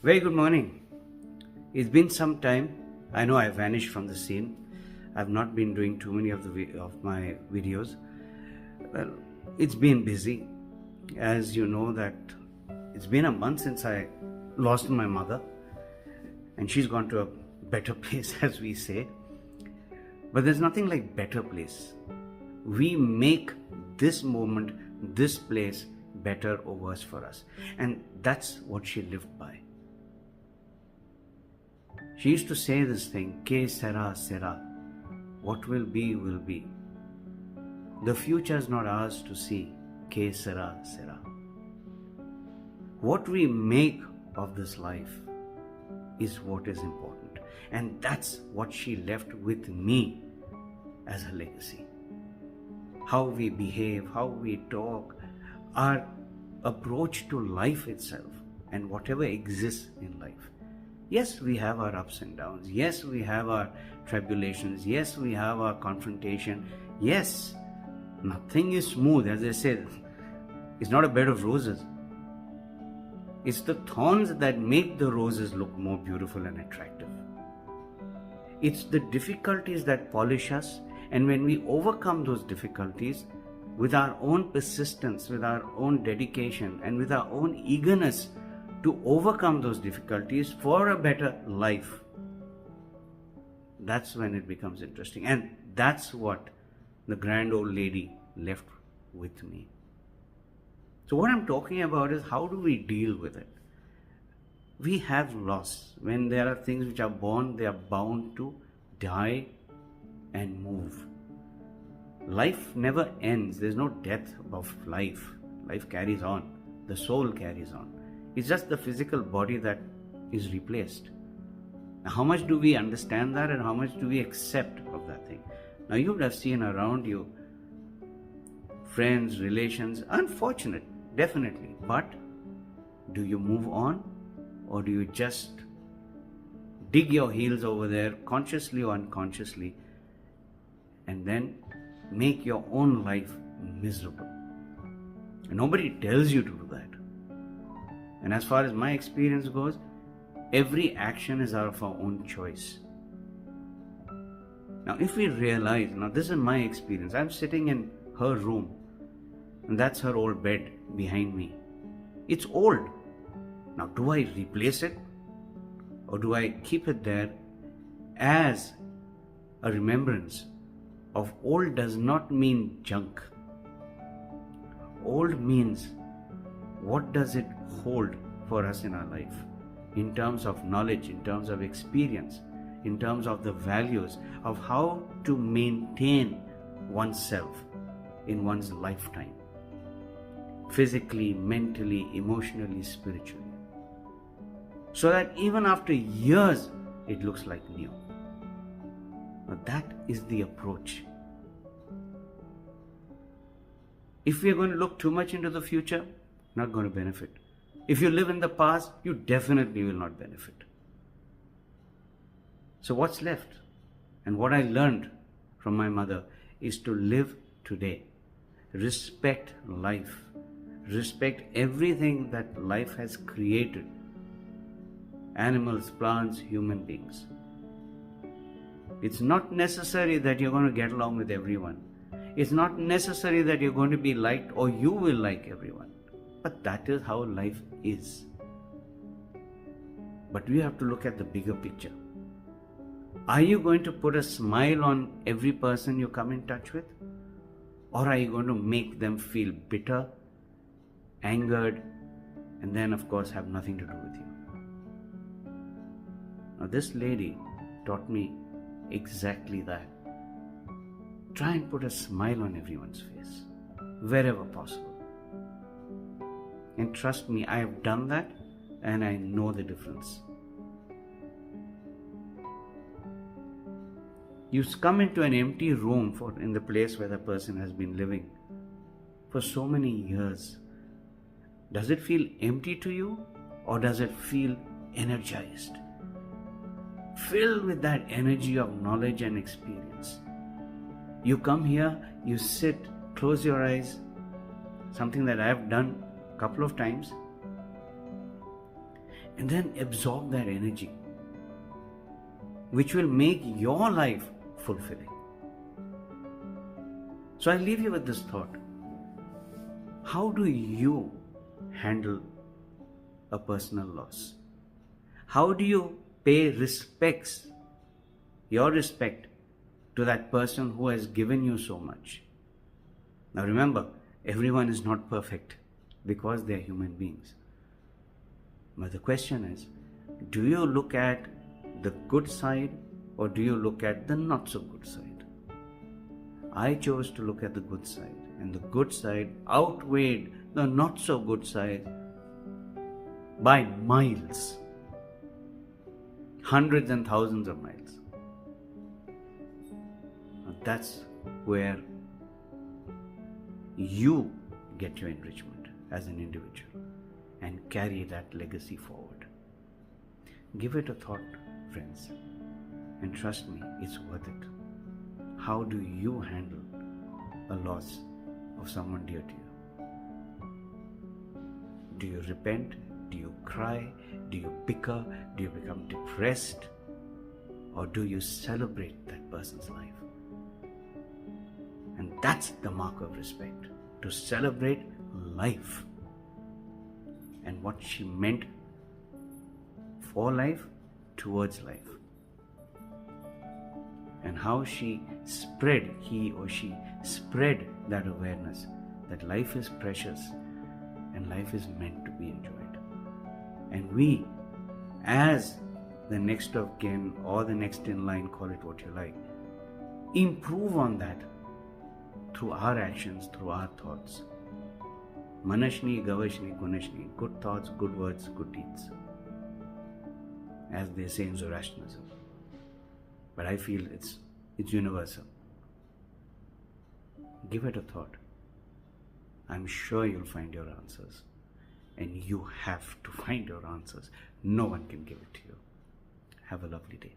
Very good morning. It's been some time. I know I vanished from the scene. I've not been doing too many of my videos. Well, it's been busy. As you know that it's been a month since I lost my mother, and she's gone to a better place, as we say. But there's nothing like better place. We make this moment, this place better or worse for us. And that's what she lived by. She used to say this thing, que sera, sera. What will be, will be. The future is not ours to see, que sera, sera. What we make of this life is what is important. And that's what she left with me as a legacy. How we behave, how we talk, our approach to life itself and whatever exists in life. Yes, we have our ups and downs. Yes, we have our tribulations. Yes, we have our confrontation. Yes, nothing is smooth. As I said, it's not a bed of roses. It's the thorns that make the roses look more beautiful and attractive. It's the difficulties that polish us, and when we overcome those difficulties with our own persistence, with our own dedication, and with our own eagerness to overcome those difficulties for a better life, that's when it becomes interesting. And that's what the grand old lady left with me. So what I'm talking about is, how do we deal with it? We have loss. When there are things which are born, they are bound to die and move. Life never ends. There's no death of life. Life carries on. The soul carries on. It's just the physical body that is replaced. Now, how much do we understand that, and how much do we accept of that thing? Now, you would have seen around you friends, relations, unfortunate, definitely. But do you move on, or do you just dig your heels over there, consciously or unconsciously, and then make your own life miserable? And nobody tells you to do that. And as far as my experience goes, every action is out of our own choice. Now, if we realize, now this is my experience, I'm sitting in her room, and that's her old bed behind me. It's old. Now, do I replace it, or do I keep it there as a remembrance of old? Does not mean junk. Old means, what does it hold for us in our life, in terms of knowledge, in terms of experience, in terms of the values of how to maintain oneself in one's lifetime, physically, mentally, emotionally, spiritually, so that even after years it looks like new. Now, that is the approach. If we are going to look too much into the future, not going to benefit. If you live in the past, you definitely will not benefit. So what's left? And what I learned from my mother is to live today. Respect life. Respect everything that life has created. Animals, plants, human beings. It's not necessary that you're going to get along with everyone. It's not necessary that you're going to be liked or you will like everyone. But that is how life is. But we have to look at the bigger picture. Are you going to put a smile on every person you come in touch with? Or are you going to make them feel bitter, angered, and then of course have nothing to do with you? Now, this lady taught me exactly that. Try and put a smile on everyone's face, wherever possible. And trust me, I have done that, and I know the difference. You come into an empty room in the place where the person has been living for so many years. Does it feel empty to you, or does it feel energized? Filled with that energy of knowledge and experience. You come here, you sit, close your eyes, something that I have done a couple of times, and then absorb that energy, which will make your life fulfilling. So I leave you with this thought. How do you handle a personal loss? How do you pay your respect to that person who has given you so much? Now remember, everyone is not perfect because they are human beings. But the question is, do you look at the good side or do you look at the not so good side? I chose to look at the good side, and the good side outweighed the not so good side by miles, hundreds and thousands of miles. And that's where you get your enrichment as an individual and carry that legacy forward. Give it a thought, friends, and trust me, it's worth it. How do you handle a loss of someone dear to you? Do you repent? Do you cry? Do you bicker? Do you become depressed? Or do you celebrate that person's life? And that's the mark of respect, to celebrate life and what she meant for life, towards life. And how he or she spread that awareness that life is precious and life is meant to be enjoyed. And we, as the next of kin or the next in line, call it what you like, improve on that through our actions, through our thoughts. Manashni, Gavashni, Gunashni, good thoughts, good words, good deeds, as they say in Zoroastrianism. But I feel it's universal. Give it a thought. I'm sure you'll find your answers. And you have to find your answers. No one can give it to you. Have a lovely day.